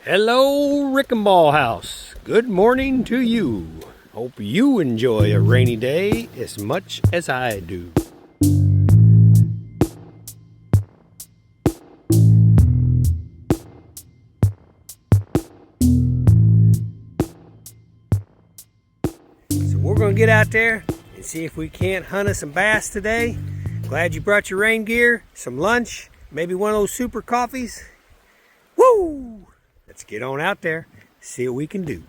Hello, Rick and Ball House. Good morning to you. Hope you enjoy a rainy day as much as I do. So we're going to get out there and see if we can't hunt us some bass today. Glad you brought your rain gear, some lunch, maybe one of those super coffees. Woo! Let's get on out there, see what we can do.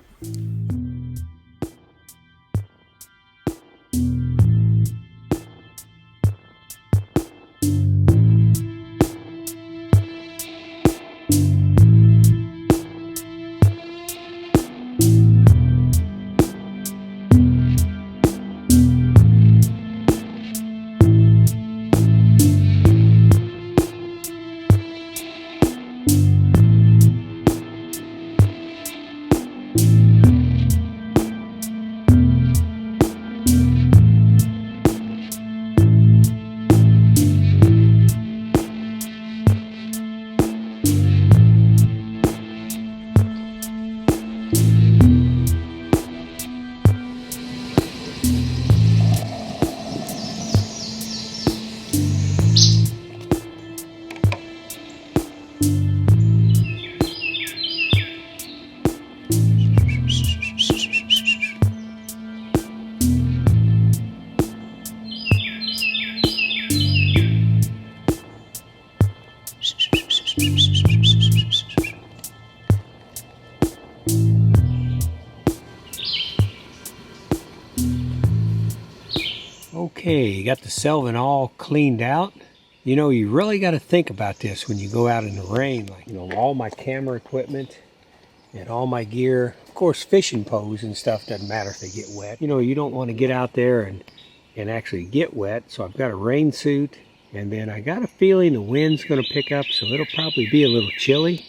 Okay, got the selvin all cleaned out. You know, you really got to think about this when you go out in the rain. Like, you know, all my camera equipment and all my gear. Of course, fishing poles and stuff doesn't matter if they get wet. You know, you don't want to get out there and actually get wet. So I've got a rain suit, and then I got a feeling the wind's going to pick up, so it'll probably be a little chilly.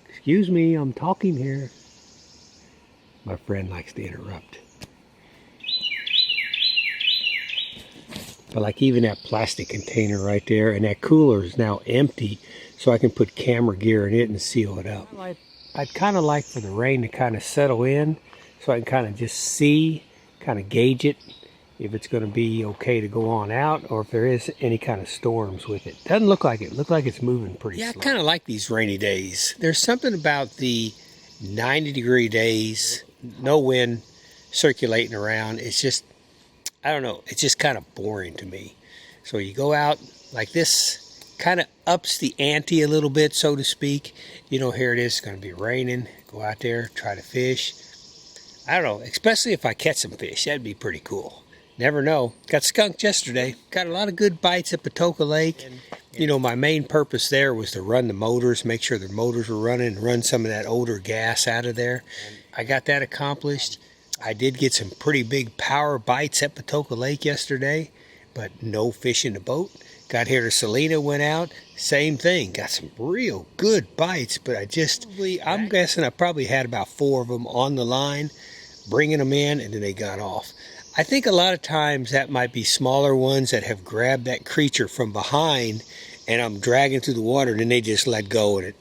Excuse me, I'm talking here. My friend likes to interrupt. But like even that plastic container right there, and that cooler is now empty, so I can put camera gear in it and seal it up. I'd kind of like for the rain to kind of settle in, so I can kind of just see, kind of gauge it, if it's going to be okay to go on out, or if there is any kind of storms with it. Doesn't look like it. Looks like it's moving pretty slow. Yeah, I kind of like these rainy days. There's something about the 90-degree days, no wind circulating around. It's just, I don't know, it's just kind of boring to me. So you go out like this, kind of ups the ante a little bit, so to speak. You know, here it is, it's going to be raining. Go out there, try to fish. I don't know, especially if I catch some fish, that'd be pretty cool. Never know. Got skunked yesterday. Got a lot of good bites at Celina Lake. You know, my main purpose there was to run the motors, make sure the motors were running, and run some of that older gas out of there. I got that accomplished. I did get some pretty big power bites at Celina Lake yesterday, but no fish in the boat. Got here to Celina, went out, same thing. Got some real good bites, but I'm guessing I probably had about 4 of them on the line, bringing them in, and then they got off. I think a lot of times that might be smaller ones that have grabbed that creature from behind, and I'm dragging through the water, and then they just let go of it.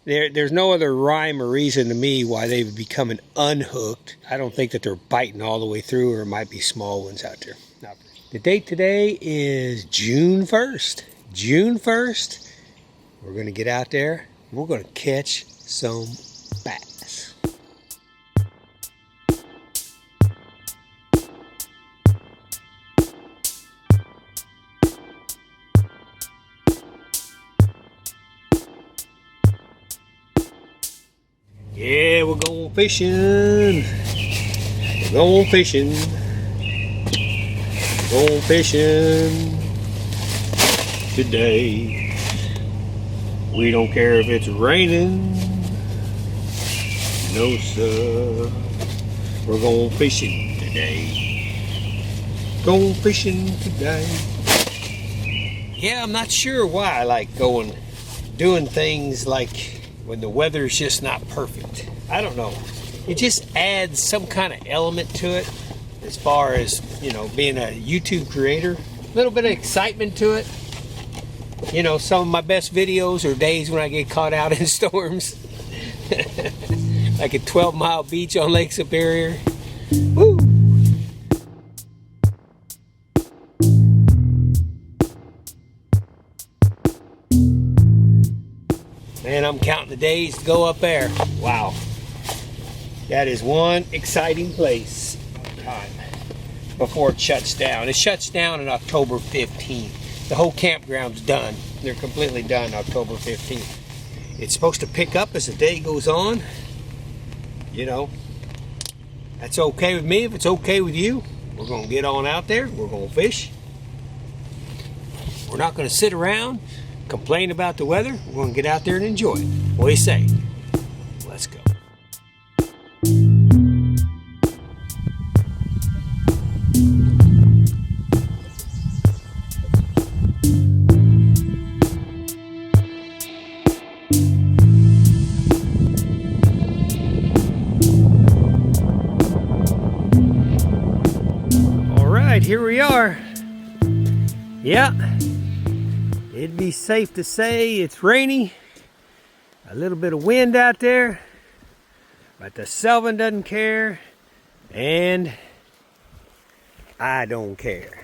There's no other rhyme or reason to me why they would be coming unhooked. I don't think that they're biting all the way through, or it might be small ones out there. The date today is June 1st. June 1st, we're going to get out there. We're going to catch some bass. Yeah, we're going fishing. We're going fishing. Going fishing today. We don't care if it's raining. No, sir. We're going fishing today. Going fishing today. Yeah, I'm not sure why I like doing things like when the weather's just not perfect. I don't know. It just adds some kind of element to it as far as, you know, being a YouTube creator. A little bit of excitement to it. You know, some of my best videos are days when I get caught out in storms. Like a 12-mile beach on Lake Superior. Woo! Man, I'm counting the days to go up there. Wow. That is one exciting place before it shuts down. It shuts down on October 15th. The whole campground's done. They're completely done October 15th. It's supposed to pick up as the day goes on. You know, that's okay with me. If it's okay with you, we're going to get on out there. We're going to fish. We're not going to sit around, complain about the weather. We're going to get out there and enjoy it. What do you say? Let's go. All right, here we are. Yeah. It'd be safe to say it's rainy, a little bit of wind out there, but the Selvin doesn't care, and I don't care.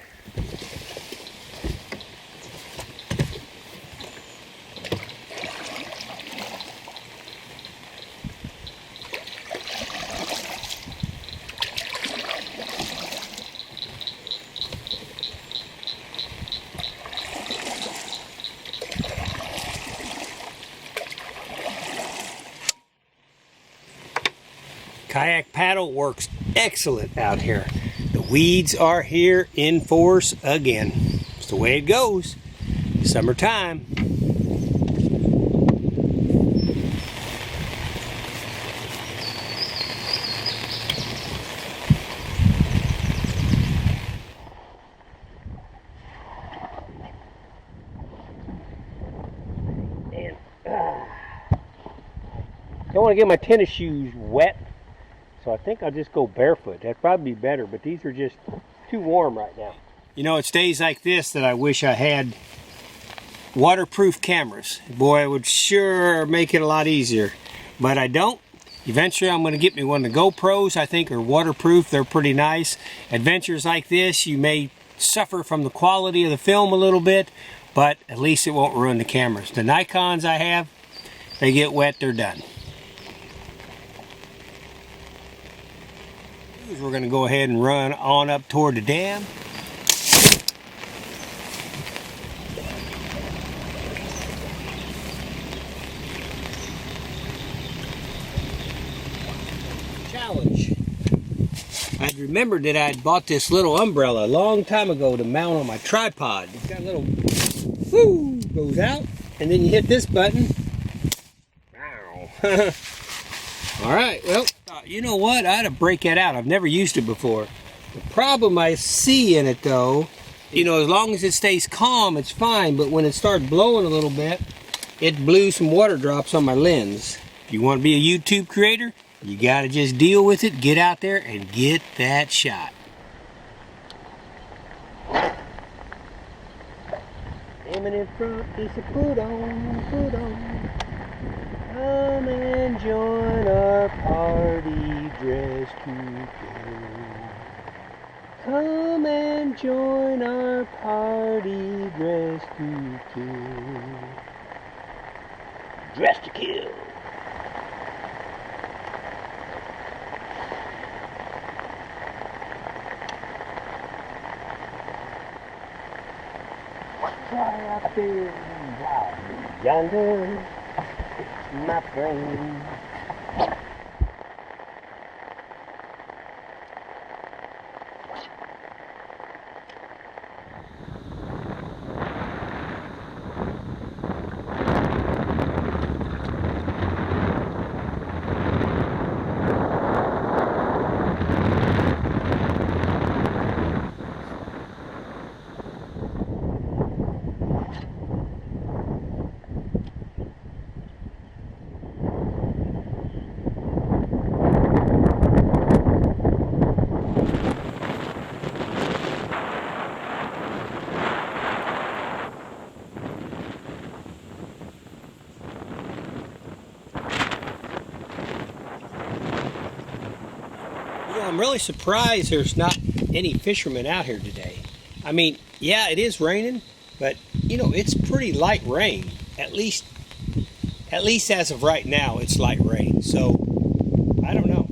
Kayak paddle works excellent out here. The weeds are here in force again. It's the way it goes. Summertime. And don't want to get my tennis shoes wet. So I think I'll just go barefoot. That'd probably be better, but these are just too warm right now. You know, it's days like this that I wish I had waterproof cameras. Boy, it would sure make it a lot easier. But I don't. Eventually I'm going to get me one of the GoPros. I think are waterproof. They're pretty nice. Adventures like this, you may suffer from the quality of the film a little bit, but at least it won't ruin the cameras. The Nikons I have, they get wet, they're done. We're going to go ahead and run on up toward the dam. Challenge. I'd remembered that I'd bought this little umbrella a long time ago to mount on my tripod. It's got a little whoo goes out, and then you hit this button. Ow. All right, well, you know what? I ought to break that out. I've never used it before. The problem I see in it, though, you know, as long as it stays calm, it's fine. But when it starts blowing a little bit, it blew some water drops on my lens. If you want to be a YouTube creator, you got to just deal with it, get out there, and get that shot. Aiming in front is a put on, put on. Come and join our party dressed to kill. Come and join our party dressed to kill. Dressed to kill. Fly up there, yonder. My friend. You know, I'm really surprised there's not any fishermen out here today. I mean, yeah, it is raining, but you know, it's pretty light rain. At least as of right now, it's light rain. So, I don't know.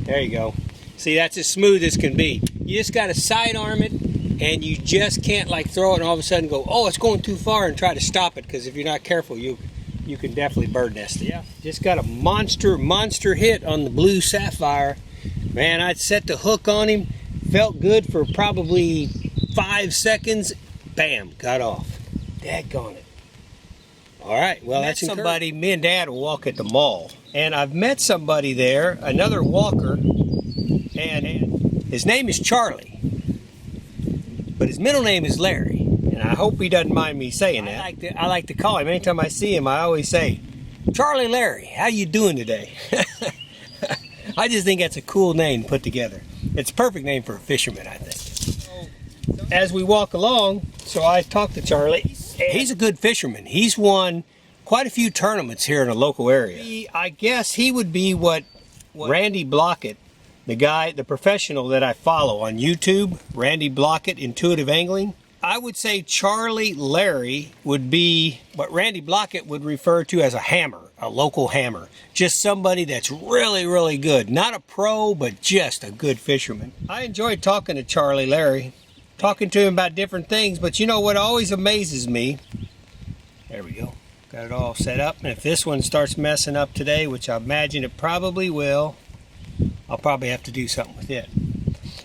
There you go. See, that's as smooth as can be. You just got to sidearm it, and you just can't like throw it and all of a sudden go, oh, it's going too far, and try to stop it, because if you're not careful, you can definitely bird nest it. Yeah, just got a monster hit on the blue sapphire. Man, I'd set the hook on him, felt good for probably 5 seconds, bam, got off. Daggone it. All right, well, that's somebody. Me and Dad will walk at the mall, and I've met somebody there, another walker, and his name is Charlie, but his middle name is Larry, and I hope he doesn't mind me saying that. I like to call him. Anytime I see him, I always say, Charlie Larry, how you doing today? I just think that's a cool name put together. It's a perfect name for a fisherman, I think. As we walk along, so I talked to Charlie. He's a good fisherman. He's won quite a few tournaments here in the local area. I guess he would be what Randy Blockett, the professional that I follow on YouTube, Randy Blockett, Intuitive Angling. I would say Charlie Larry would be what Randy Blockett would refer to as a hammer, a local hammer. Just somebody that's really, really good. Not a pro, but just a good fisherman. I enjoyed talking to Charlie Larry, talking to him about different things, but you know what always amazes me? There we go. Got it all set up. And if this one starts messing up today, which I imagine it probably will, I'll probably have to do something with it.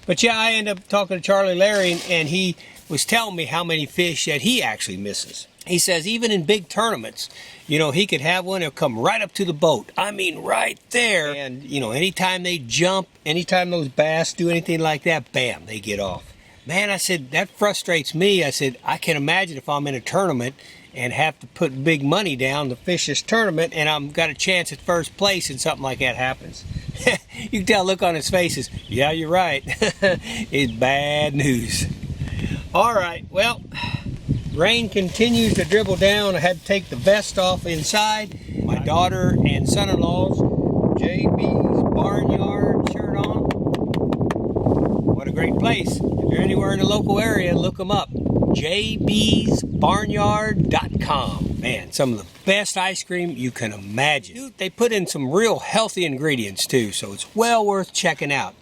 But yeah, I ended up talking to Charlie Larry, and he was telling me how many fish that he actually misses. He says even in big tournaments, you know, he could have one that'll come right up to the boat. I mean, right there. And, you know, anytime they jump, anytime those bass do anything like that, bam, they get off. Man, I said, that frustrates me. I said, I can imagine if I'm in a tournament and have to put big money down to fish this tournament, and I've got a chance at first place and something like that happens. You can tell look on his face is, yeah, you're right. It's bad news. All right, well, rain continues to dribble down. I had to take the vest off inside. My daughter and son-in-law's JB's Barnyard shirt on. What a great place. If you're anywhere in the local area, look them up. jbsbarnyard.com. Man, some of the best ice cream you can imagine. Dude, they put in some real healthy ingredients too, so it's well worth checking out.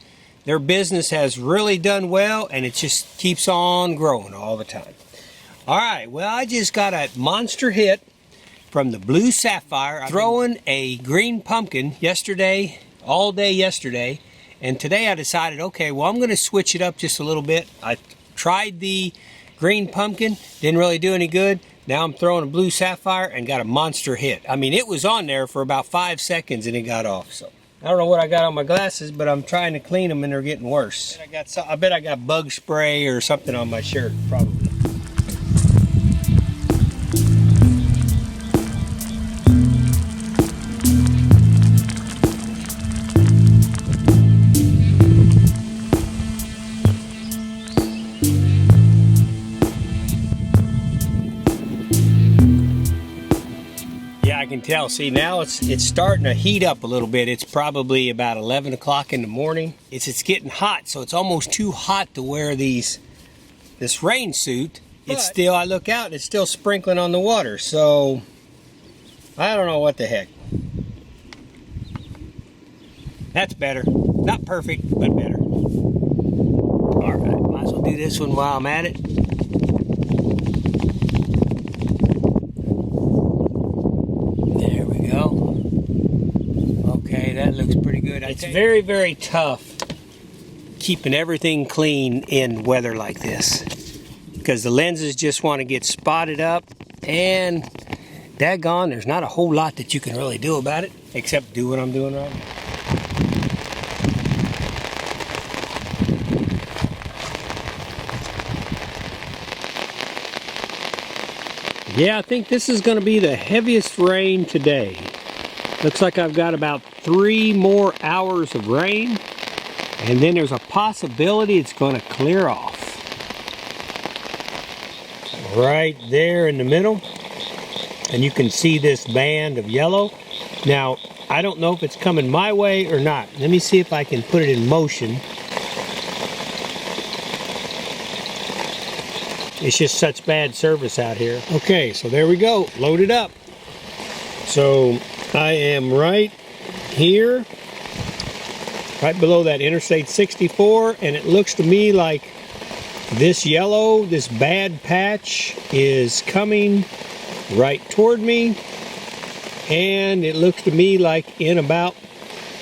Their business has really done well, and it just keeps on growing all the time. All right, well, I just got a monster hit from the blue sapphire. I'm throwing a green pumpkin yesterday, all day yesterday, and today I decided, okay, well, I'm going to switch it up just a little bit. I tried the green pumpkin, didn't really do any good. Now I'm throwing a blue sapphire and got a monster hit. I mean, it was on there for about 5 seconds and it got off, so. I don't know what I got on my glasses, but I'm trying to clean them and they're getting worse. I bet I got bug spray or something on my shirt, probably. I can tell. See, now it's starting to heat up a little bit. It's probably about 11 o'clock in the morning. It's getting hot, so it's almost too hot to wear this rain suit. It's still, I look out and it's still sprinkling on the water, so I don't know what the heck. That's better. Not perfect, but better. All right, might as well do this one while I'm at it. Okay, that looks pretty good. It's very, very tough keeping everything clean in weather like this, because the lenses just want to get spotted up, and daggone, there's not a whole lot that you can really do about it except do what I'm doing right now. Yeah, I think this is going to be the heaviest rain today. Looks like I've got about 3 more hours of rain, and then there's a possibility it's going to clear off. Right there in the middle. and you can see this band of yellow. Now, I don't know if it's coming my way or not. Let me see if I can put it in motion. It's just such bad service out here. Okay, so there we go, loaded up. So I am right here, right below that Interstate 64, and it looks to me like this yellow, this bad patch, is coming right toward me. And it looks to me like in about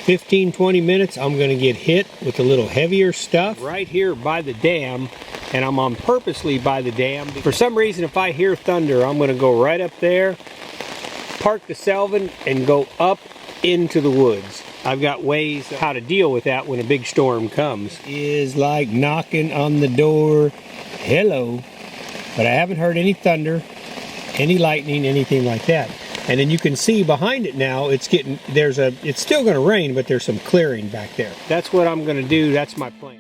15-20 minutes I'm going to get hit with a little heavier stuff. Right here by the dam, and I'm on purposely by the dam. For some reason, if I hear thunder, I'm going to go right up there, park the Selvin, and go up into the woods. I've got ways how to deal with that when a big storm comes. It is like knocking on the door, hello. But I haven't heard any thunder, any lightning, anything like that. And then you can see behind it now, it's getting, it's still going to rain, but there's some clearing back there. That's what I'm going to do. That's my plan.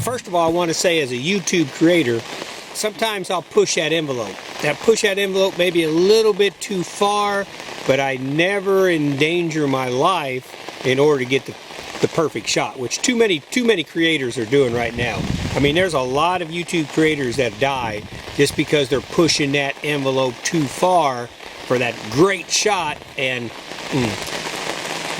First of all, I want to say, as a YouTube creator, sometimes I'll push that envelope. Push that envelope maybe a little bit too far, but I never endanger my life in order to get the perfect shot, which too many creators are doing right now. I mean, there's a lot of YouTube creators that die just because they're pushing that envelope too far for that great shot, and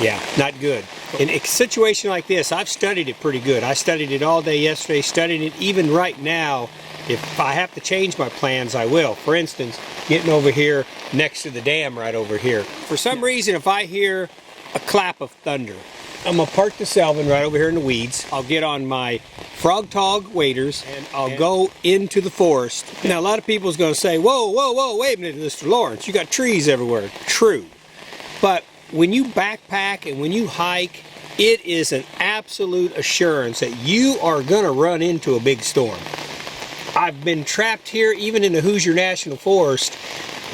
yeah, not good. In a situation like this, I've studied it pretty good. I studied it all day yesterday, studied it even right now. If I have to change my plans, I will. For instance, getting over here next to the dam right over here. For some reason, if I hear a clap of thunder, I'm going to park the Selvin right over here in the weeds. I'll get on my Frog Tog waders, and I'll go into the forest. Now, a lot of people is going to say, whoa, whoa, whoa, wait a minute, Mr. Lawrence, you got trees everywhere. True. But when you backpack and when you hike, it is an absolute assurance that you are going to run into a big storm. I've been trapped here, even in the Hoosier National Forest.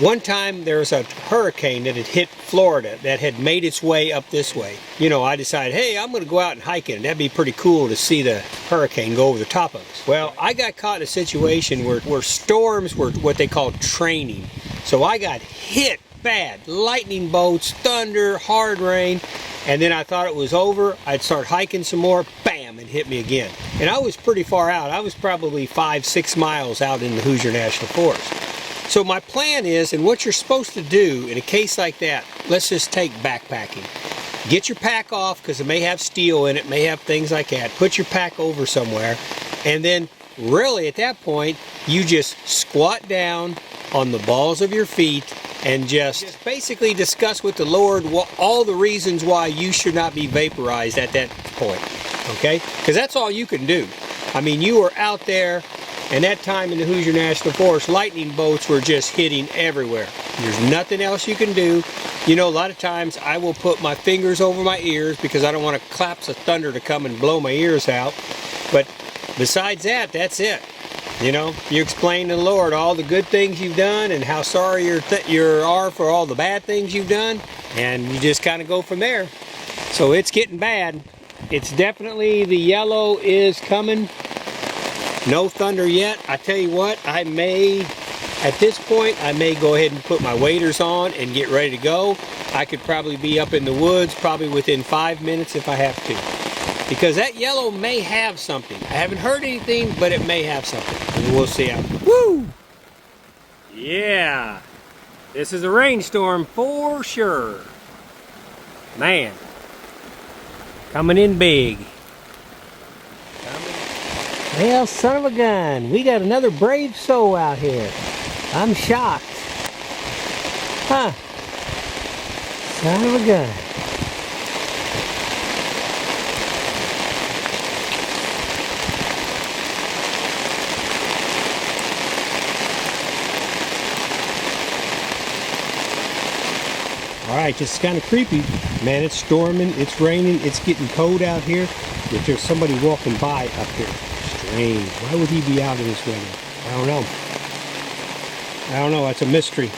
One time there was a hurricane that had hit Florida that had made its way up this way. You know, I decided, hey, I'm going to go out and hike it, and that'd be pretty cool to see the hurricane go over the top of us. Well, I got caught in a situation where storms were what they call training. So I got hit bad. Lightning bolts, thunder, hard rain. And then I thought it was over. I'd start hiking some more. Bam! It hit me again. And I was pretty far out. I was probably 5-6 miles out in the Hoosier National Forest. So my plan is, and what you're supposed to do in a case like that, let's just take backpacking. Get your pack off, because it may have steel in it, may have things like that. Put your pack over somewhere. And then really at that point, you just squat down on the balls of your feet and just basically discuss with the Lord all the reasons why you should not be vaporized at that point, okay? Because that's all you can do. I mean, you were out there, and that time in the Hoosier National Forest, lightning bolts were just hitting everywhere. There's nothing else you can do. You know, a lot of times I will put my fingers over my ears because I don't want a claps of thunder to come and blow my ears out. But besides that, that's it. You know, you explain to the Lord all the good things you've done and how sorry you are for all the bad things you've done, and you just kind of go from there. So it's getting bad. It's definitely, the yellow is coming. No thunder yet. I tell you what, at this point, I may go ahead and put my waders on and get ready to go. I could probably be up in the woods probably within 5 minutes if I have to. Because that yellow may have something. I haven't heard anything, but it may have something. And we'll see how. Woo! Yeah. This is a rainstorm for sure. Man. Coming in big. Well, son of a gun. We got another brave soul out here. I'm shocked. Huh. Son of a gun. Alright, just kind of creepy. Man, it's storming, it's raining, it's getting cold out here. If there's somebody walking by up here. Strange. Why would he be out in this weather? I don't know. That's a mystery.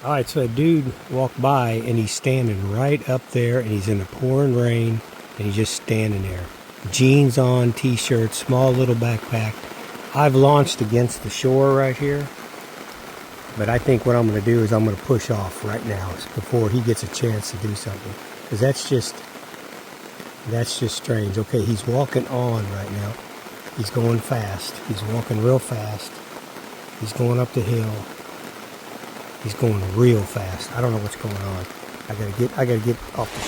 All right, so a dude walked by and he's standing right up there and he's in the pouring rain and he's just standing there. Jeans on, t-shirt, small little backpack. I've launched against the shore right here, but I think what I'm going to do is I'm going to push off right now before he gets a chance to do something, because that's just strange. Okay, he's walking on right now. He's going fast. He's walking real fast. He's going up the hill. He's going real fast. I don't know what's going on. I gotta get off the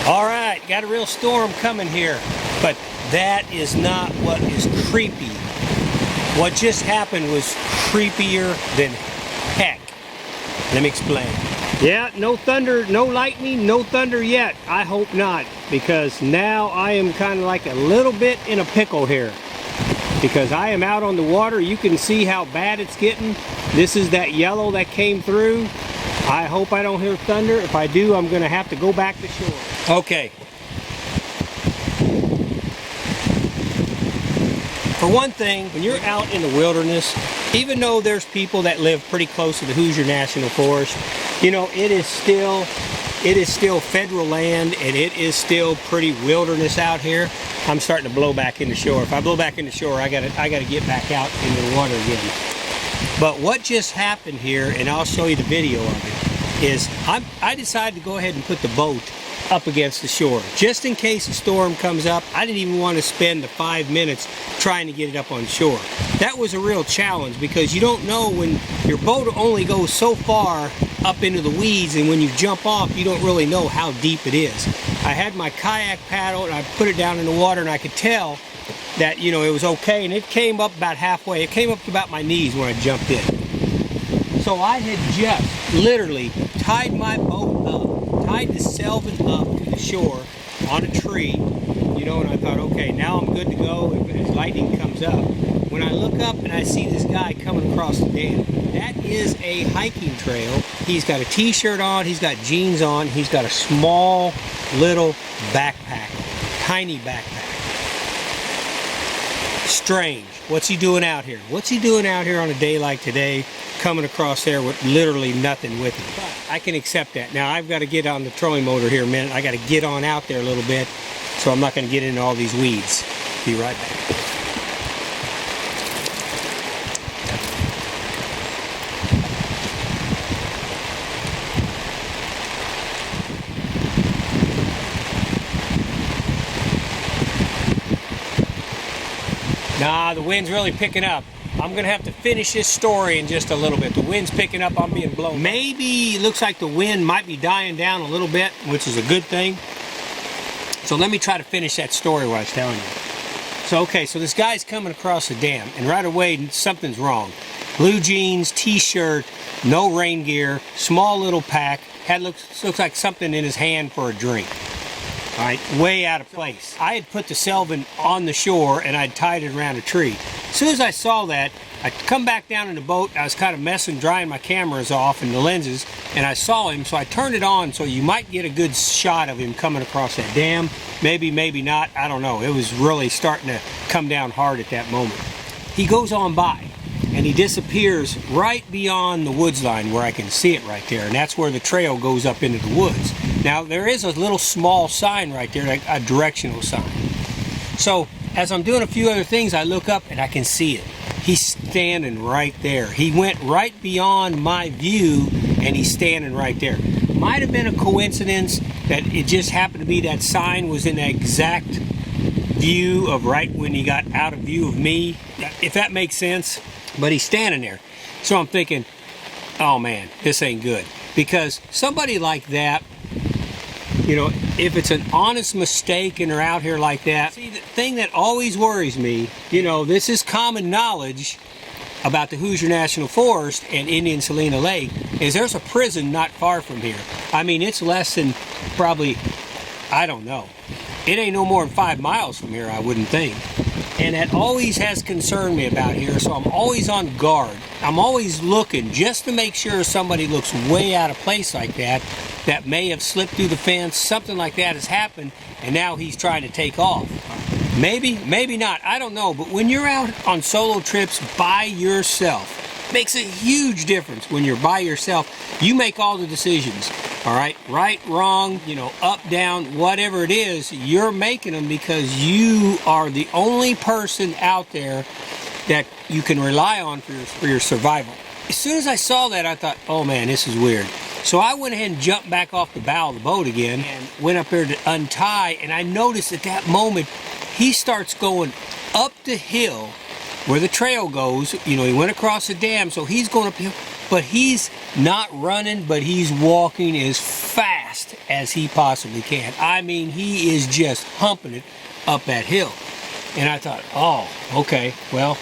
shore. All right, got a real storm coming here, but that is not what is creepy. What just happened was creepier than heck. Let me explain. Yeah, no thunder, no lightning, no thunder yet. I hope not, because now I am kind of like a little bit in a pickle here. Because I am out on the water. You can see how bad it's getting. This is that yellow that came through. I hope I don't hear thunder. If I do, I'm going to have to go back to shore. Okay. For one thing, when you're out in the wilderness, even though there's people that live pretty close to the Hoosier National Forest, you know, it is still federal land, and it is still pretty wilderness out here. I'm starting to blow back in the shore. If I blow back in the shore, I gotta get back out into the water again. But what just happened here, and I'll show you the video of it, is I decided to go ahead and put the boat up against the shore. Just in case a storm comes up, I didn't even want to spend the 5 minutes trying to get it up on shore. That was a real challenge, because you don't know, when your boat only goes so far up into the weeds, and when you jump off, you don't really know how deep it is. I had my kayak paddle and I put it down in the water, and I could tell that, you know, it was okay, and it came up about halfway. It came up to about my knees when I jumped in. So I had just literally tied my boat up, tied the selvin up to the shore on a tree, you know, and I thought, okay, now I'm good to go if lightning comes up. When I look up and I see this guy coming across the dam, that is a hiking trail. He's got a t-shirt on, he's got jeans on, he's got a small little backpack, tiny backpack. Strange. What's he doing out here? What's he doing out here on a day like today, coming across there with literally nothing with him? But I can accept that. Now I've got to get on the trolling motor here a minute. I got to get on out there a little bit, so I'm not going to get into all these weeds. Be right back. Nah, the wind's really picking up. I'm gonna have to finish this story in just a little bit. The wind's picking up, I'm being blown. Maybe it looks like the wind might be dying down a little bit, which is a good thing. So let me try to finish that story what I was telling you. So okay, so this guy's coming across the dam, and right away something's wrong. Blue jeans, t-shirt, no rain gear, small little pack, looks like something in his hand for a drink. All right, way out of place. I had put the selvin on the shore and I'd tied it around a tree. As soon as I saw that, I come back down in the boat. I was kind of messing, drying my cameras off and the lenses, and I saw him, so I turned it on so you might get a good shot of him coming across that dam. Maybe, maybe not, I don't know. It was really starting to come down hard at that moment. He goes on by and he disappears right beyond the woods line where I can see it right there, and that's where the trail goes up into the woods. Now there is a little small sign right there, like a directional sign. So as I'm doing a few other things, I look up and I can see it. He's standing right there. He went right beyond my view and he's standing right there. Might have been a coincidence that it just happened to be that sign was in the exact view of right when he got out of view of me, if that makes sense. But he's standing there. So I'm thinking, oh man, this ain't good. Because somebody like that, you know, if it's an honest mistake and they're out here like that, see, the thing that always worries me, you know, this is common knowledge about the Hoosier National Forest and Indian Celina Lake, is there's a prison not far from here. I mean, it's less than probably, I don't know. It ain't no more than 5 miles from here, I wouldn't think. And that always has concerned me about here, so I'm always on guard. I'm always looking just to make sure somebody looks way out of place like that, that may have slipped through the fence, something like that has happened, and now he's trying to take off. Maybe, maybe not, I don't know. But when you're out on solo trips by yourself, Makes a huge difference when you're by yourself. You make all the decisions, all right? Right, wrong, you know, up, down, whatever it is, you're making them because you are the only person out there that you can rely on for your survival. As soon as I saw that, I thought, oh man, this is weird. So I went ahead and jumped back off the bow of the boat again and went up there to untie, and I noticed at that moment, he starts going up the hill where the trail goes. You know, he went across the dam, so he's going uphill, but he's not running, but he's walking as fast as he possibly can. I mean, he is just humping it up that hill. And I thought, oh, okay, well,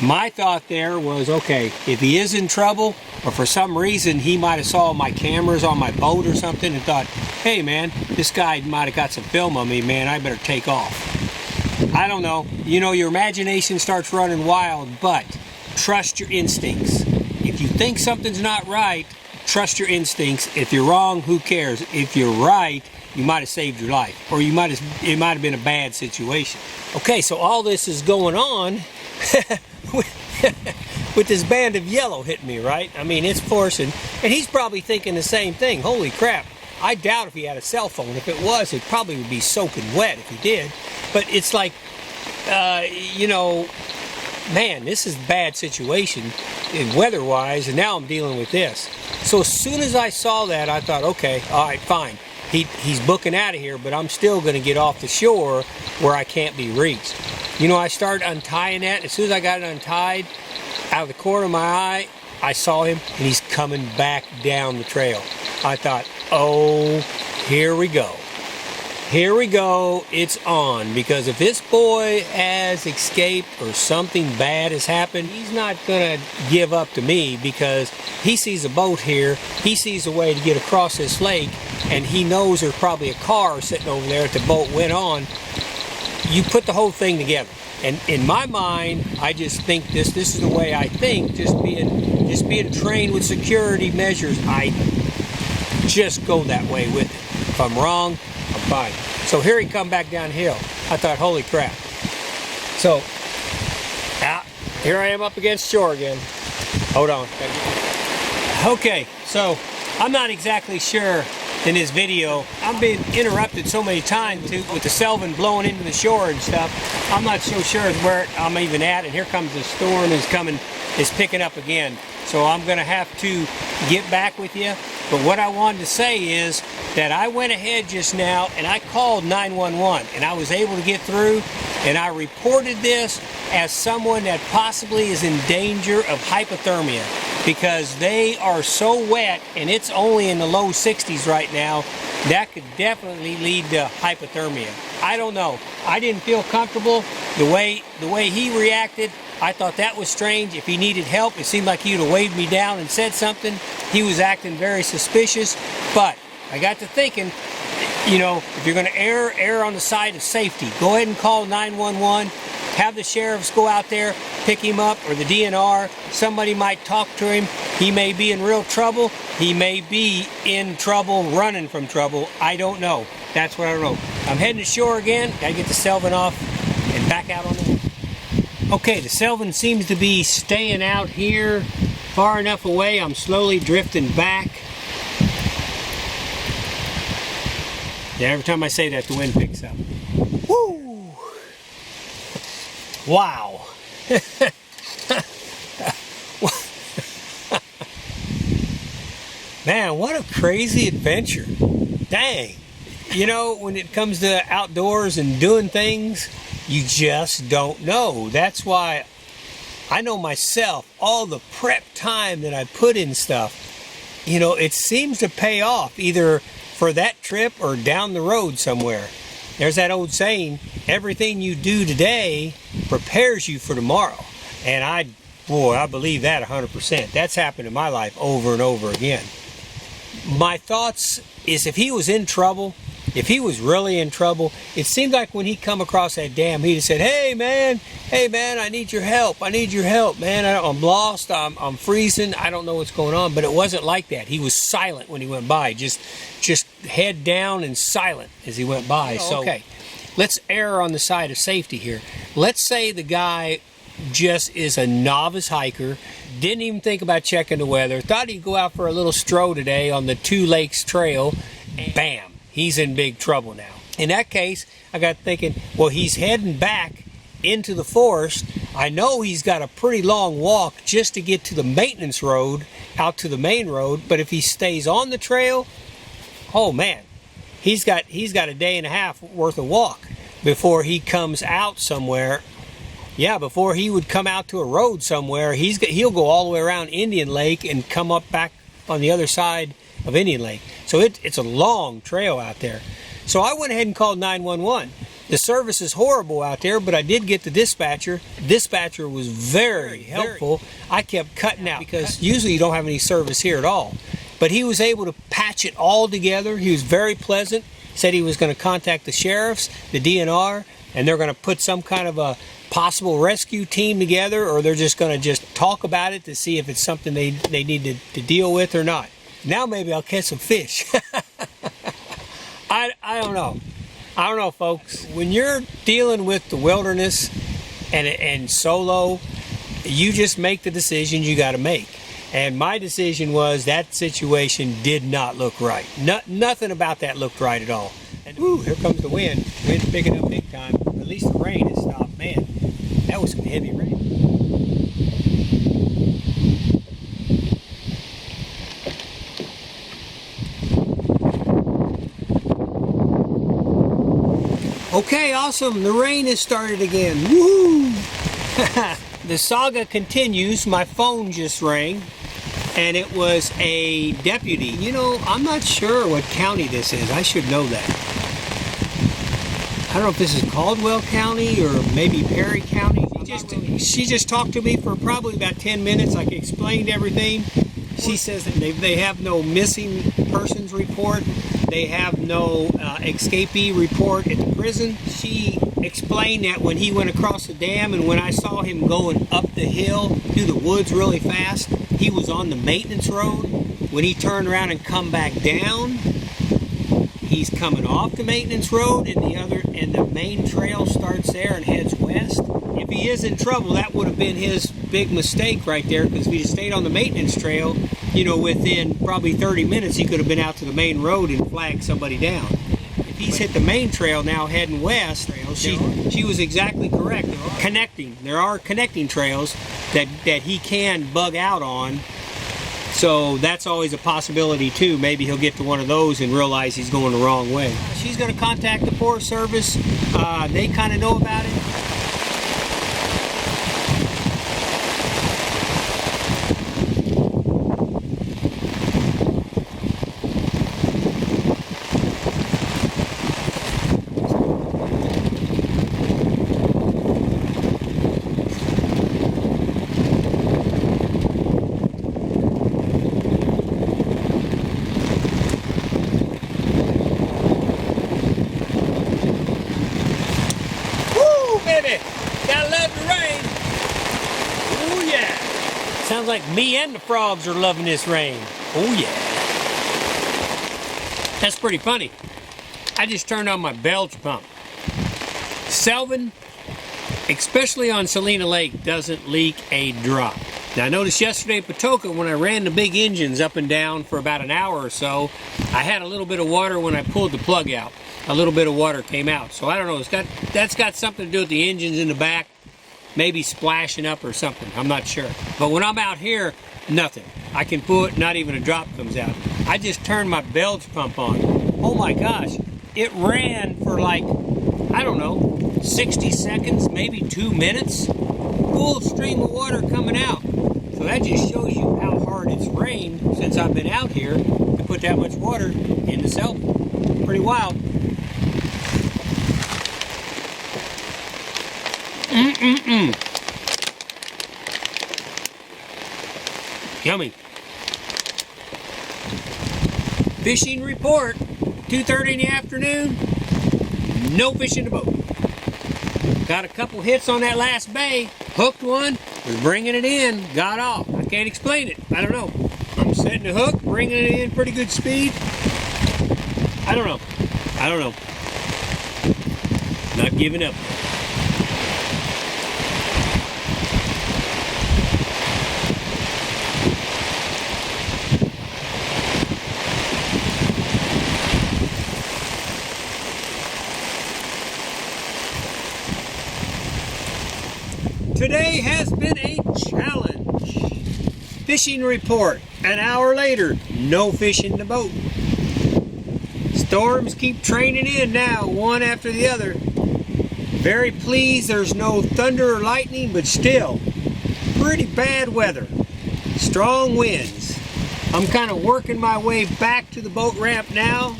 my thought there was, okay, if he is in trouble, or for some reason he might have saw my cameras on my boat or something and thought, hey man, this guy might have got some film on me, man, I better take off. I don't know. You know, your imagination starts running wild, but trust your instincts. If you think something's not right, trust your instincts. If you're wrong, who cares? If you're right, you might have saved your life, or it might have been a bad situation. Okay, so all this is going on with this band of yellow hitting me, right? I mean, it's forcing, and he's probably thinking the same thing. Holy crap. I doubt if he had a cell phone. If it was, it probably would be soaking wet if he did. But it's like, you know, man, this is a bad situation weather-wise, and now I'm dealing with this. So as soon as I saw that, I thought, okay, all right, fine. He's booking out of here, but I'm still going to get off the shore where I can't be reached. You know, I started untying that. As soon as I got it untied, out of the corner of my eye, I saw him, and he's coming back down the trail. I thought, oh, here we go. Here we go, it's on. Because if this boy has escaped or something bad has happened, he's not going to give up to me, because he sees a boat here, he sees a way to get across this lake, and he knows there's probably a car sitting over there that the boat went on. You put the whole thing together. And in my mind, I just think this is the way I think, just being trained with security measures, I just go that way with it. If I'm wrong, I'm fine. So here he come back downhill. I thought, holy crap. So, here I am up against shore again. Hold on. Okay, so I'm not exactly sure in this video. I'm being interrupted so many times with the selvin blowing into the shore and stuff. I'm not so sure where I'm even at, and here comes the storm is picking up again. So I'm gonna have to get back with you. But what I wanted to say is that I went ahead just now and I called 911, and I was able to get through, and I reported this as someone that possibly is in danger of hypothermia, because they are so wet, and it's only in the low 60s right now. That could definitely lead to hypothermia. I don't know. I didn't feel comfortable the way he reacted. I thought that was strange. If he needed help, it seemed like he would have waved me down and said something. He was acting very suspicious. But I got to thinking, you know, if you're going to err on the side of safety, go ahead and call 911. Have the sheriffs go out there, pick him up, or the DNR. Somebody might talk to him. He may be in real trouble. He may be in trouble, running from trouble. I don't know. That's what I don't know. I'm heading to shore again. Gotta get the selvin off and back out on the water. Okay, the selvin seems to be staying out here far enough away. I'm slowly drifting back. Yeah, every time I say that, the wind picks up. Woo! Wow. Man, what a crazy adventure. Dang. You know, when it comes to outdoors and doing things, you just don't know. That's why I know myself, all the prep time that I put in stuff, you know, it seems to pay off either for that trip or down the road somewhere. There's that old saying, everything you do today prepares you for tomorrow. And I believe that 100%. That's happened in my life over and over again. My thoughts is, if he was in trouble, if he was really in trouble, it seemed like when he come across that dam, he'd have said, hey man, I need your help, man, I'm lost, I'm freezing, I don't know what's going on. But it wasn't like that. He was silent when he went by, just head down and silent as he went by. So, okay, let's err on the side of safety here. Let's say the guy just is a novice hiker, Didn't even think about checking the weather. Thought he'd go out for a little stroll today on the Two Lakes Trail. And bam, he's in big trouble now. In that case, I got thinking, well, he's heading back into the forest. I know he's got a pretty long walk just to get to the maintenance road, out to the main road. But if he stays on the trail, oh man, he's got a day and a half worth of walk before he comes out somewhere. Yeah, before he would come out to a road somewhere, he'll go all the way around Indian Lake and come up back on the other side of Indian Lake. So it's a long trail out there. So I went ahead and called 911. The service is horrible out there, but I did get the dispatcher. Dispatcher was very helpful. I kept cutting out because usually you don't have any service here at all. But he was able to patch it all together. He was very pleasant. Said he was going to contact the sheriffs, the DNR, and they're going to put some kind of a possible rescue team together, or they're just going to just talk about it to see if it's something they need to deal with or not. Now maybe I'll catch some fish. I don't know. I don't know, folks. When you're dealing with the wilderness and solo, you just make the decisions you got to make. And my decision was that situation did not look right. Nothing about that looked right at all. And whoo, here comes the wind. Wind's picking up big time. At least the rain has stopped. Man, that was some heavy rain. Okay, awesome. The rain has started again. Woohoo! The saga continues. My phone just rang, and it was a deputy. You know, I'm not sure what county this is. I should know that. I don't know if this is Caldwell County or maybe Perry County. She just talked to me for probably about 10 minutes. I explained everything. She says that they have no missing persons report. They have no escapee report at the prison. She explained that when he went across the dam and when I saw him going up the hill through the woods really fast, he was on the maintenance road. When he turned around and come back down, he's coming off the maintenance road, and the main trail starts there and heads west. If he is in trouble, that would have been his big mistake right there, because if he stayed on the maintenance trail, you know, within probably 30 minutes, he could have been out to the main road and flagged somebody down. If he's hit the main trail now heading west, she was exactly correct. There are connecting trails that he can bug out on. So that's always a possibility too. Maybe he'll get to one of those and realize he's going the wrong way. She's going to contact the Forest Service. They kind of know about it. Gotta love the rain. Oh yeah. Sounds like me and the frogs are loving this rain. Oh yeah. That's pretty funny. I just turned on my bilge pump. Selvin, especially on Celina Lake, doesn't leak a drop. Now I noticed yesterday at Patoka when I ran the big engines up and down for about an hour or so, I had a little bit of water when I pulled the plug out. A little bit of water came out. So I don't know, that's got something to do with the engines in the back, maybe splashing up or something. I'm not sure. But when I'm out here, nothing. I can pull it, not even a drop comes out. I just turned my bilge pump on. Oh my gosh. It ran for like, I don't know, 60 seconds, maybe 2 minutes. Full stream of water coming out. So that just shows you how hard it's rained since I've been out here to put that much water in the Selvin. Pretty wild. Yummy. Fishing report, 2:30 in the afternoon, no fish in the boat. Got a couple hits on that last bay, hooked one, was bringing it in, got off. I can't explain it, I don't know. I'm setting the hook, bringing it in pretty good speed. I don't know. Not giving up. Today has been a challenge. Fishing report. An hour later, no fish in the boat. Storms keep training in now, one after the other. Very pleased there's no thunder or lightning, but still, pretty bad weather. Strong winds. I'm kind of working my way back to the boat ramp now.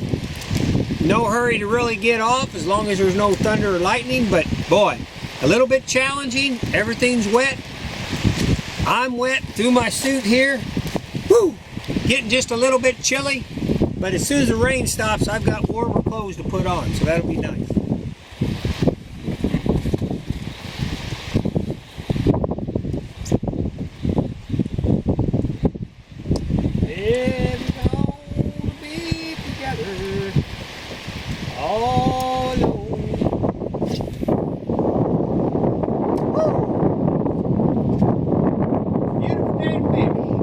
No hurry to really get off as long as there's no thunder or lightning, but boy, a little bit challenging. Everything's wet. I'm wet through my suit here. Woo! Getting just a little bit chilly, but as soon as the rain stops, I've got warmer clothes to put on, so that'll be nice. It's gonna be together all alone. Beautiful day to fish.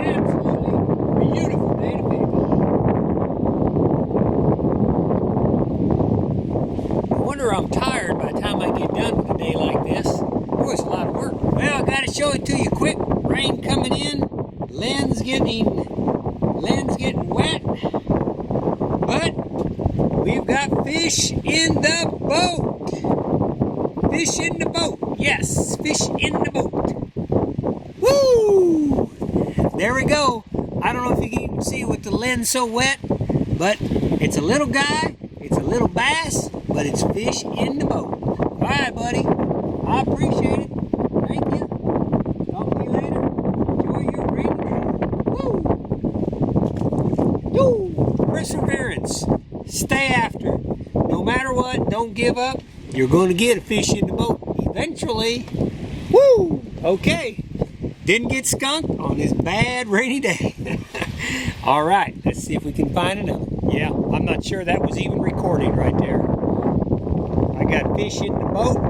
Absolutely beautiful day to fish. I wonder I'm tired by the time I get done with a day like this. Boy, it's a lot of work. Well, I gotta show it to you quick. Rain coming in, lens getting wet, but we've got fish in the boat. Fish in the boat. Yes, fish in the boat. Woo! There we go. I don't know if you can even see with the lens so wet, but it's a little guy, it's a little bass, but it's fish in the boat. All right, buddy. I appreciate it. Thank you. Talk to you later. Enjoy your rainy day. Woo! Woo! Perseverance. Stay after it. No matter what, don't give up. You're going to get a fish in the boat eventually. Woo! Okay. Didn't get skunked on this bad rainy day. All right, let's see if we can find another. Yeah, I'm not sure that was even recording right there. I got fish in the boat.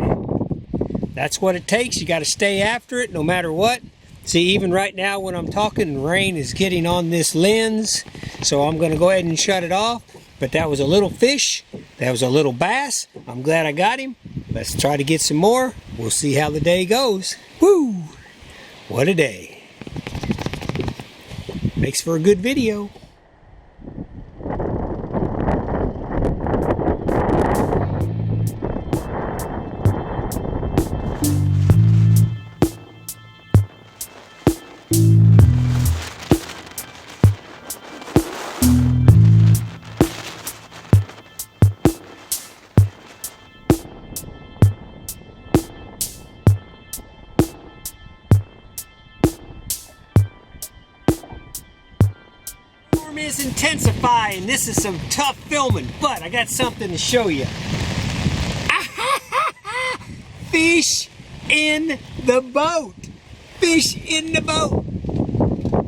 That's what it takes. You got to stay after it no matter what. See, even right now when I'm talking, rain is getting on this lens. So I'm going to go ahead and shut it off. But that was a little fish. That was a little bass. I'm glad I got him. Let's try to get some more. We'll see how the day goes. Woo! What a day. Makes for a good video. Is intensifying. This is some tough filming, but I got something to show you. Fish in the boat. Fish in the boat.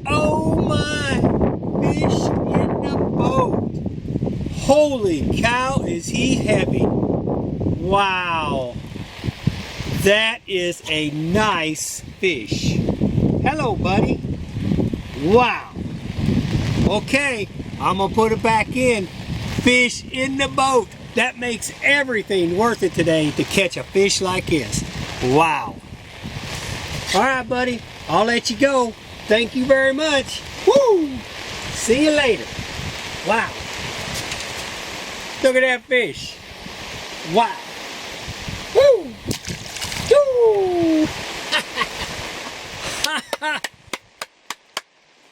Oh my. Fish in the boat. Holy cow, is he heavy. Wow. That is a nice fish. Hello, buddy. Wow. Okay, I'm gonna put it back in. Fish in the boat. That makes everything worth it today to catch a fish like this. Wow. All right, buddy, I'll let you go. Thank you very much. Woo! See you later. Wow. Look at that fish. Wow. Woo! Woo!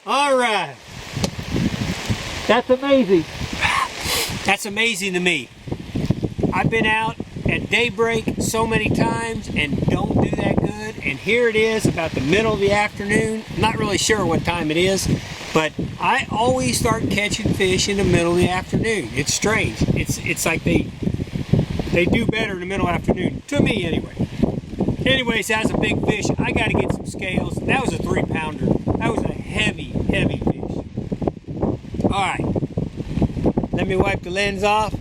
All right. That's amazing. That's amazing to me. I've been out at daybreak so many times and don't do that good. And here it is about the middle of the afternoon. I'm not really sure what time it is, but I always start catching fish in the middle of the afternoon. It's strange. It's like they do better in the middle of the afternoon. To me anyway. Anyways, that's a big fish. I got to get some scales. That was a 3-pounder. That was a heavy, heavy fish. Alright, let me wipe the lens off.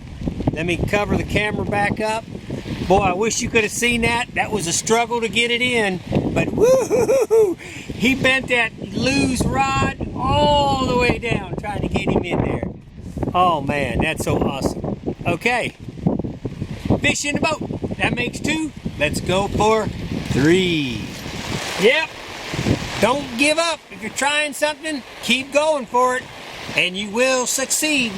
Let me cover the camera back up. Boy, I wish you could have seen that. That was a struggle to get it in. But woo-hoo-hoo-hoo, he bent that loose rod all the way down trying to get him in there. Oh man, that's so awesome. Okay, fish in the boat. That makes 2. Let's go for 3. Yep. Don't give up. If you're trying something, keep going for it, and you will succeed.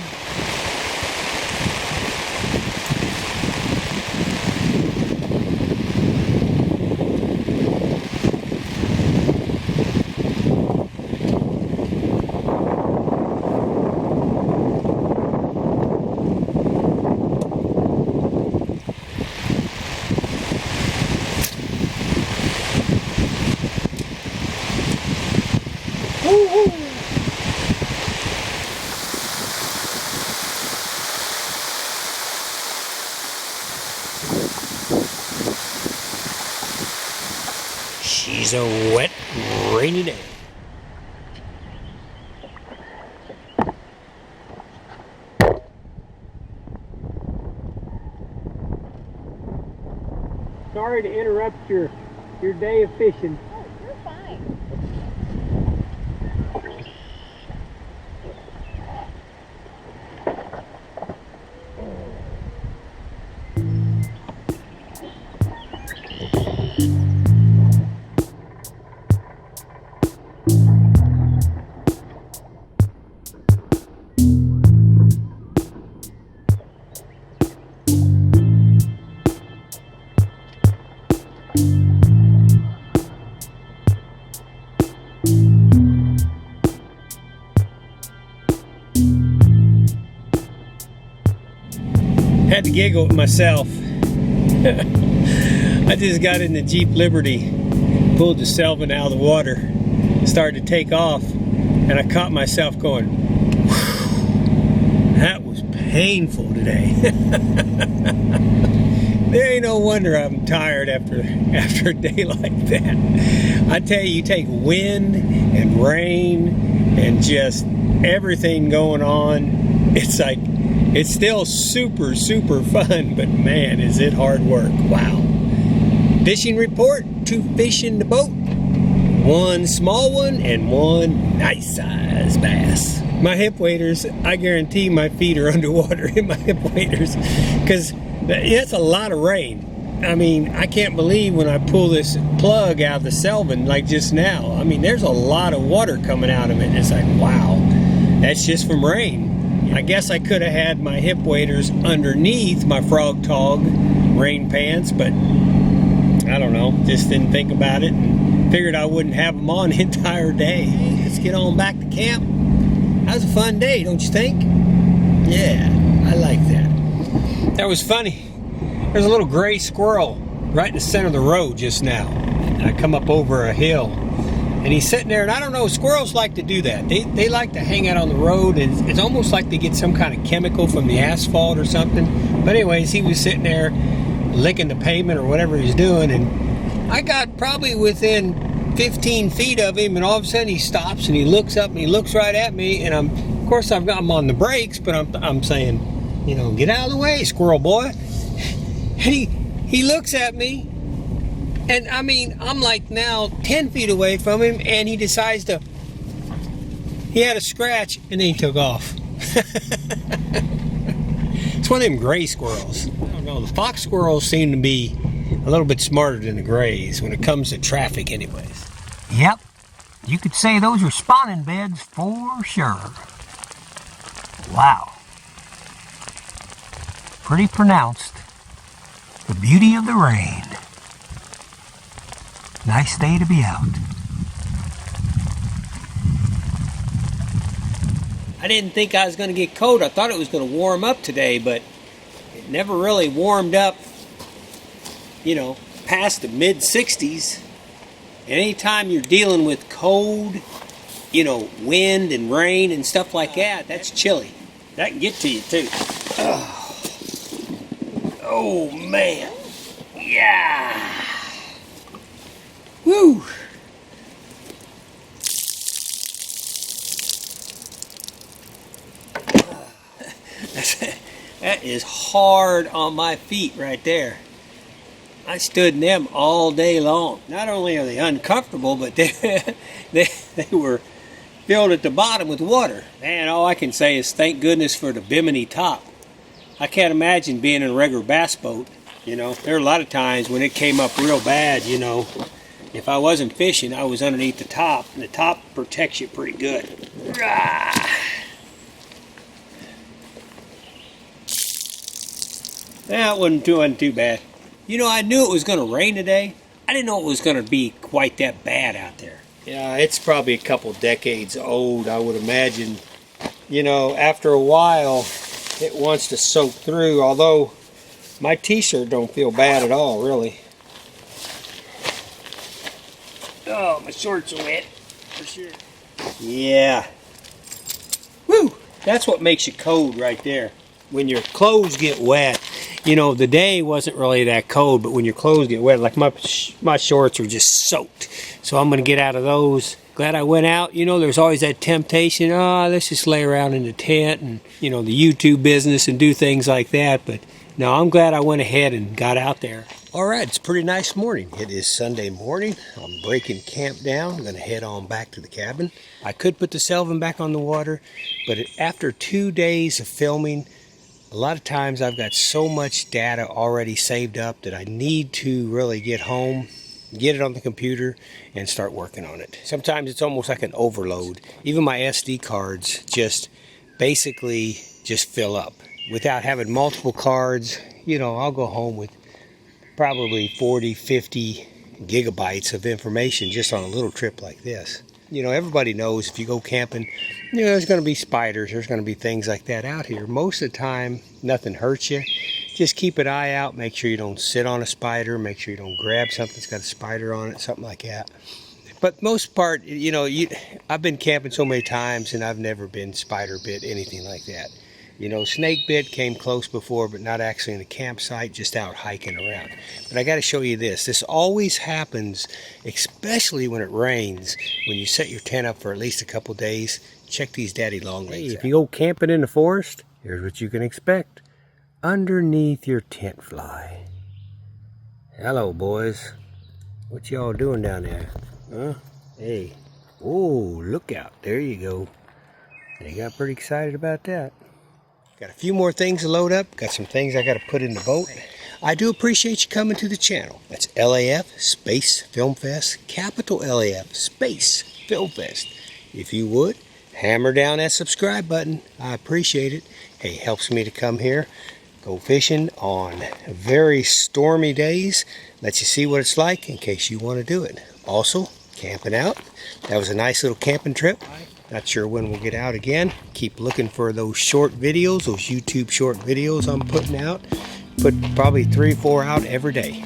Woo-hoo. She's a wet, rainy day. Sorry to interrupt your day of fishing. Oh, you're fine. Had to giggle at myself. I just got in the Jeep Liberty, pulled the Selvin out of the water, started to take off, and I caught myself going, whew, that was painful today. There ain't no wonder I'm tired after a day like that. I tell you, you take wind and rain and just everything going on, it's like, it's still super, super fun, but man, is it hard work. Wow. Fishing report, 2 fish in the boat. 1 small one and 1 nice size bass. My hip waders, I guarantee my feet are underwater in my hip waders, because it's a lot of rain. I mean, I can't believe when I pull this plug out of the Selvin like just now. I mean, there's a lot of water coming out of it. It's like, wow, that's just from rain. I guess I could have had my hip waders underneath my Frog Tog rain pants, but I don't know, just didn't think about it and figured I wouldn't have them on the entire day. Let's get on back to camp. That was a fun day, don't you think? Yeah, I like that. That was funny. There's a little gray squirrel right in the center of the road just now. And I come up over a hill, and he's sitting there, and I don't know, squirrels like to do that. They like to hang out on the road, and it's almost like they get some kind of chemical from the asphalt or something. But anyways, he was sitting there licking the pavement or whatever he's doing, and I got probably within 15 feet of him, and all of a sudden he stops and he looks up and he looks right at me, and of course I've got him on the brakes, but I'm saying, you know, get out of the way, squirrel boy. And he looks at me, and I mean, I'm like now 10 feet away from him, and he decides to, he had a scratch, and then he took off. It's one of them gray squirrels. I don't know, the fox squirrels seem to be a little bit smarter than the grays when it comes to traffic anyways. Yep, you could say those are spawning beds for sure. Wow. Pretty pronounced. The beauty of the rain. Nice day to be out. I didn't think I was going to get cold. I thought it was going to warm up today, but it never really warmed up, you know, past the mid-60s. And anytime you're dealing with cold, you know, wind and rain and stuff like that, that's chilly. That can get to you too. Oh man. Yeah. Woo! That is hard on my feet right there. I stood in them all day long. Not only are they uncomfortable, but they were filled at the bottom with water. Man, all I can say is thank goodness for the bimini top. I can't imagine being in a regular bass boat You know, there are a lot of times when it came up real bad, you know, if I wasn't fishing, I was underneath the top, and the top protects you pretty good. That wasn't too bad. You know, I knew it was going to rain today. I didn't know it was going to be quite that bad out there. Yeah, it's probably a couple decades old, I would imagine. You know, after a while, it wants to soak through, although my t-shirt don't feel bad at all, really. Oh, my shorts are wet, for sure. Yeah. Woo! That's what makes you cold right there. When your clothes get wet, you know, the day wasn't really that cold, but when your clothes get wet, like my shorts are just soaked. So I'm going to get out of those. Glad I went out. You know, there's always that temptation, let's just lay around in the tent and, you know, the YouTube business and do things like that. But no, I'm glad I went ahead and got out there. All right, it's a pretty nice morning. It is Sunday morning. I'm breaking camp down. I'm going to head on back to the cabin. I could put the Selvin back on the water, but after 2 days of filming, a lot of times I've got so much data already saved up that I need to really get home, get it on the computer, and start working on it. Sometimes it's almost like an overload. Even my SD cards just basically just fill up. Without having multiple cards, you know, I'll go home with probably 40, 50 gigabytes of information just on a little trip like this. You know, everybody knows if you go camping, you know, there's going to be spiders, there's going to be things like that out here. Most of the time, nothing hurts you. Just keep an eye out, make sure you don't sit on a spider, make sure you don't grab something that's got a spider on it, something like that. But most part, you know, I've been camping so many times and I've never been spider bit, anything like that. You know, snake bit came close before, but not actually in a campsite, just out hiking around. But I got to show you this. This always happens, especially when it rains. When you set your tent up for at least a couple days, check these daddy longlegs out. If you go camping in the forest, here's what you can expect. Underneath your tent fly. Hello, boys. What y'all doing down there? Huh? Hey. Oh, look out. There you go. They got pretty excited about that. Got a few more things to load up. Got some things I got to put in the boat. I do appreciate you coming to the channel. That's LAF Space Film Fest, capital LAF Space Film Fest. If you would, hammer down that subscribe button. I appreciate it. Hey, it helps me to come here, go fishing on very stormy days. Lets you see what it's like in case you want to do it. Also, camping out. That was a nice little camping trip. Not sure when we'll get out again. Keep looking for those short videos, those YouTube short videos I'm putting out. Put probably 3 or 4 out every day.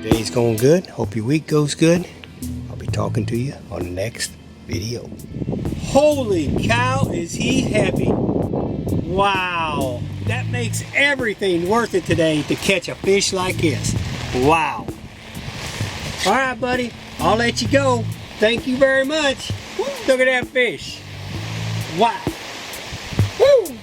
Today's going good. Hope your week goes good. I'll be talking to you on the next video. Holy cow, is he heavy. Wow. That makes everything worth it today to catch a fish like this. Wow. All right, buddy. I'll let you go. Thank you very much. Woo, look at that fish. Wow. Woo.